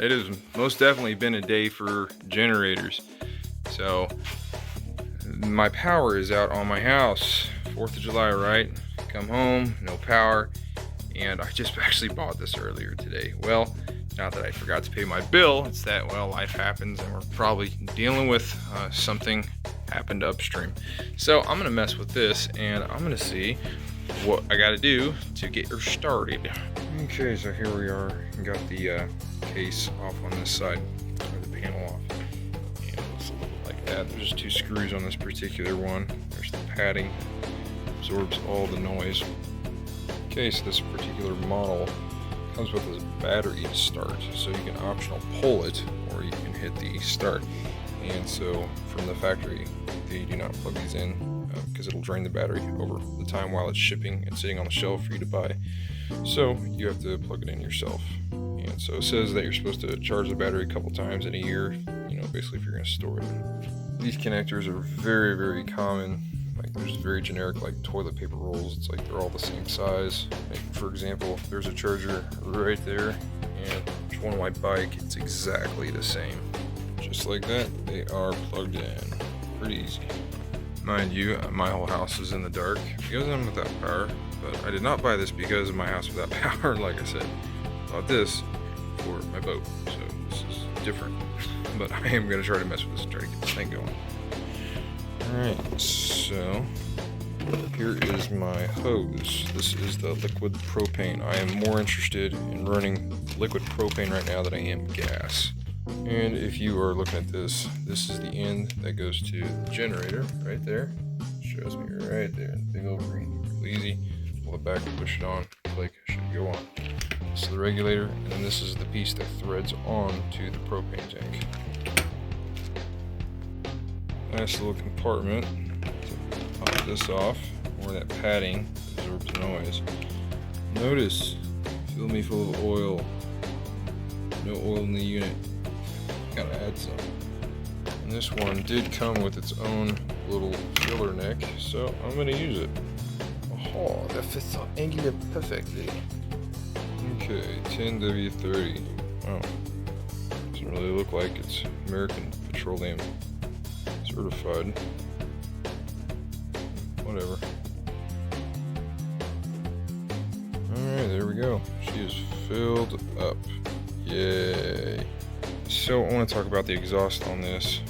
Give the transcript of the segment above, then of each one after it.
it has most definitely been a day for generators. So my power is out on my house. 4th of July, right? Come home, no power. And I just actually bought this earlier today. Well, not that I forgot to pay my bill, it's that, well, life happens and we're probably dealing with something happened upstream. So I'm gonna mess with this and I'm gonna see what I gotta do to get her started. Okay, so here we are. Got the case off on this side, or the panel off. And it looks a little like that. There's just 2 screws on this particular one. There's the padding, absorbs all the noise. Okay, so this particular model comes with a battery to start, so you can optional pull it or you can hit the start. And so from the factory, they do not plug these in because it'll drain the battery over the time while it's shipping and sitting on the shelf for you to buy. So you have to plug it in yourself. And so it says that you're supposed to charge the battery a couple times in a year, you know, basically if you're going to store it. These connectors are very, very common. Like there's very generic like toilet paper rolls. It's like they're all the same size. Like, for example, there's a charger right there, and one on my bike, it's exactly the same. Just like that, they are plugged in. Pretty easy. Mind you, my whole house is in the dark because I'm without power, but I did not buy this because of my house without power. Like I said, I bought this for my boat, so this is different. But I am going to try to mess with this and try to get this thing going. Alright, so here is my hose. This is the liquid propane. I am more interested in running liquid propane right now than I am gas. And if you are looking at this, this is the end that goes to the generator right there. Shows me right there, big old green. Really easy. Pull it back, push it on, click, should go on. This is the regulator, and then this is the piece that threads on to the propane tank. Nice little compartment to pop this off, where that padding absorbs noise. Notice, fill me full of oil. No oil in the unit. Gotta add some. And this one did come with its own little filler neck, so I'm gonna use it. Oh, that fits on angular perfectly. Okay, 10W30. Wow. Doesn't really look like it's American Petroleum certified. Whatever. Alright, there we go. She is filled up. Yay. So I want to talk about the exhaust on this.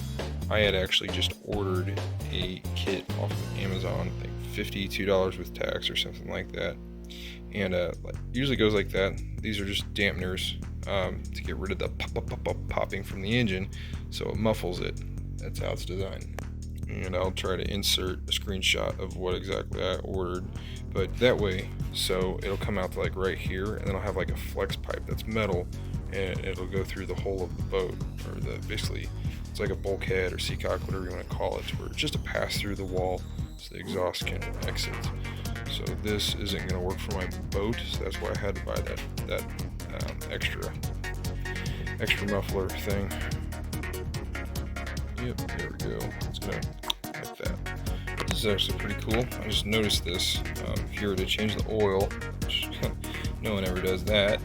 I had actually just ordered a kit off of Amazon, I think $52 with tax or something like that. And like usually goes like that. These are just dampeners to get rid of the popping from the engine, so it muffles it. That's how it's designed. And I'll try to insert a screenshot of what exactly I ordered, but that way, so it'll come out to like right here, and then I'll have like a flex pipe that's metal, and it'll go through the whole of the boat, or basically it's like a bulkhead or seacock, whatever you want to call it, where it's just a pass through the wall so the exhaust can exit. So this isn't going to work for my boat, so that's why I had to buy that extra muffler thing. Yep, there we go. It's gonna hit that. This is actually pretty cool. I just noticed this. If you were to change the oil, which no one ever does that,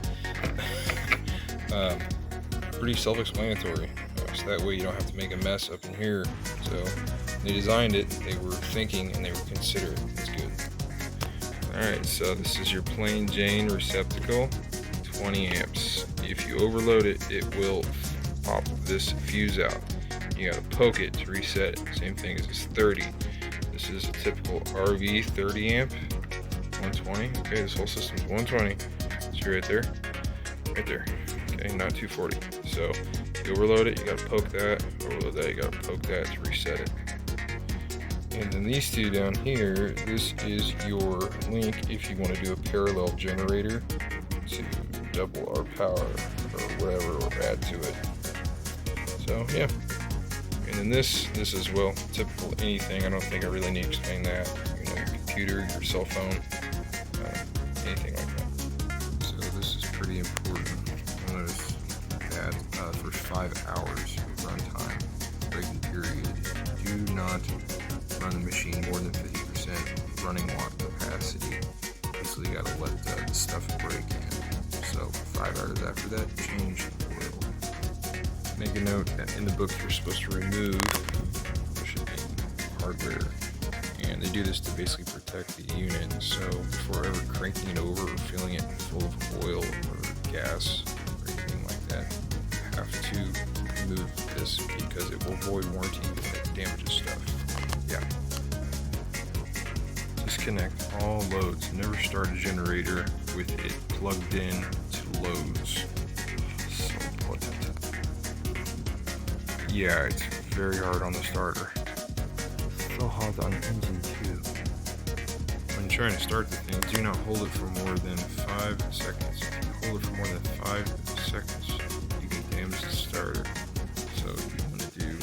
pretty self-explanatory. So that way you don't have to make a mess up in here. So when they designed it, they were thinking and they were considerate. It's good. Alright, so this is your plain Jane receptacle, 20 amps. If you overload it, it will pop this fuse out. You gotta poke it to reset it. Same thing as this 30. This is a typical RV 30 amp, 120. Okay, this whole system's 120. See right there? Right there. Okay, not 240. So if you overload it, you gotta poke that. Overload that, you gotta poke that to reset it. And then these two down here, this is your link if you want to do a parallel generator to double our power or whatever, or add to it. So yeah. And then this is, well, typical anything. I don't think I really need to explain that. You know, your computer, your cell phone, anything like that. So this is pretty important. Notice that for 5 hours of runtime, breaking period, do not run the machine more than 50% running watt capacity. Basically, you gotta let the stuff break in. So 5 hours after that, change the oil. make a note that in the book you're supposed to remove the shipping hardware, and they do this to basically protect the unit. So before ever cranking it over or filling it full of oil or gas or anything like that, you have to remove this because it will void warranty if it damages stuff. Yeah. Disconnect all loads. Never start a generator with it plugged in to loads. So important. Yeah, it's very hard on the starter. So hard on engine too. When trying to start the thing, do not hold it for more than 5 seconds. If you hold it for more than 5 seconds, you can damage the starter. So you want to do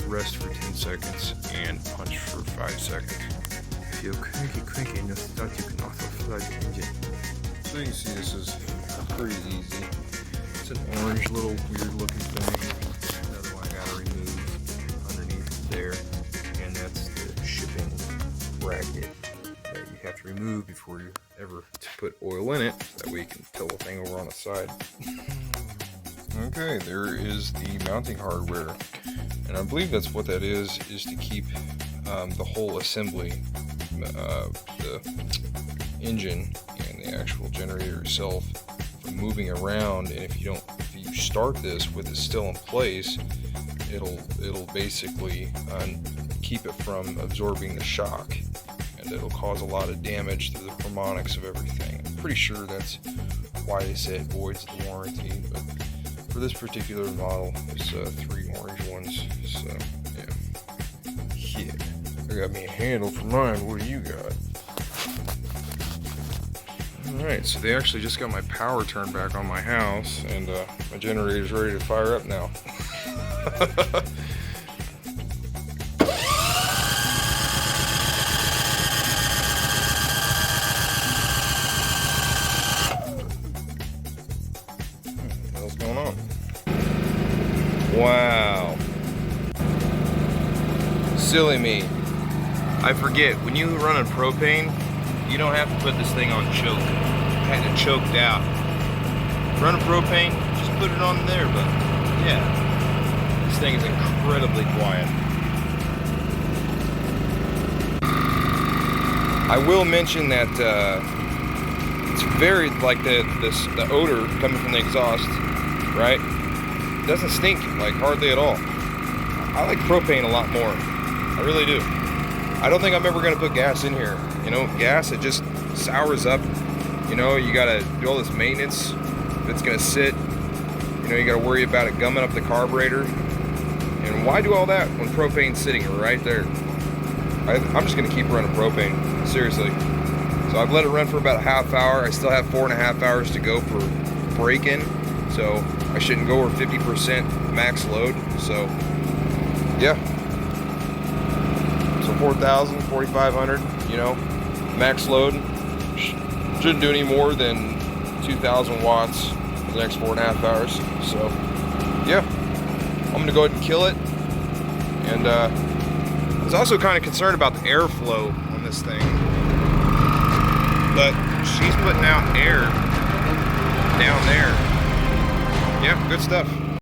rest for 10 seconds and punch for 5 seconds. If you crank in the start, you can also flood the engine. So you can see this is pretty easy. It's an orange little weird looking thing. Another one I gotta remove underneath there. And that's the shipping bracket that you have to remove before you ever put oil in it. That way you can tilt the thing over on the side. Okay, there is the mounting hardware. And I believe that's what that is to keep the whole assembly, the engine and the actual generator itself from moving around. And if you start this with it still in place, it'll basically keep it from absorbing the shock, and it'll cause a lot of damage to the harmonics of everything. I'm pretty sure that's why they say it voids the warranty, but for this particular model, it's 3 orange ones, so yeah. I got me a handle for mine. What do you got? Alright, so they actually just got my power turned back on my house, and my generator's ready to fire up now. What's going on? Wow. Silly me. I forget, when you run on propane, you don't have to put this thing on choke. I had it choked out. Run a propane, just put it on there, but yeah. This thing is incredibly quiet. I will mention that it's very, like the odor coming from the exhaust, right? It doesn't stink, like hardly at all. I like propane a lot more. I really do. I don't think I'm ever gonna put gas in here. You know, gas, it just sours up. You know, you gotta do all this maintenance. It's gonna sit. You know, you gotta worry about it gumming up the carburetor. And why do all that when propane's sitting right there? I'm just gonna keep running propane, seriously. So I've let it run for about a half hour. I still have 4.5 hours to go for break-in. So I shouldn't go over 50% max load. So yeah. So 4,000, 4,500, you know, max load. Shouldn't do any more than 2,000 watts for the next 4.5 hours. So yeah, I'm gonna go ahead and kill it. And I was also kind of concerned about the airflow on this thing, but she's putting out air down there. Yeah, good stuff.